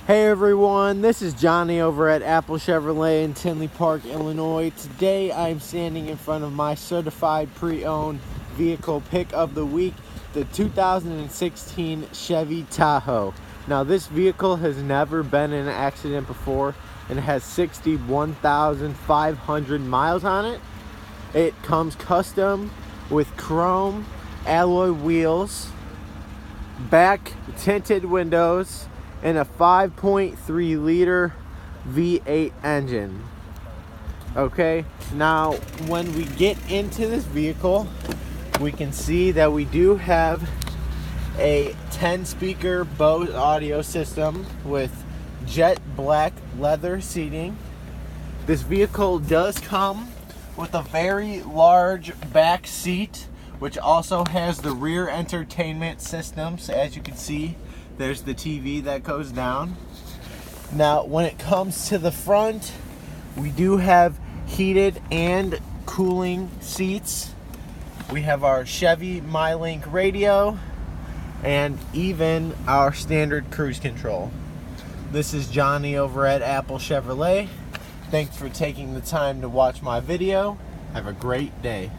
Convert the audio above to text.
Hey everyone, this is Johnny over at Apple Chevrolet in Tinley Park, Illinois. Today I'm standing in front of my certified pre-owned vehicle pick of the week, the 2016 Chevy Tahoe. Now this vehicle has never been in an accident before and has 61,500 miles on it. It comes custom with chrome alloy wheels, back tinted windows, and a 5.3 liter V8 engine. Okay, now when we get into this vehicle, we can see that we do have a 10 speaker Bose audio system with jet black leather seating. This vehicle does come with a very large back seat, which also has the rear entertainment system. So as you can see, there's the TV that goes down. Now, when it comes to the front, we do have heated and cooling seats. We have our Chevy MyLink radio and even our standard cruise control. This is Johnny over at Apple Chevrolet. Thanks for taking the time to watch my video. Have a great day.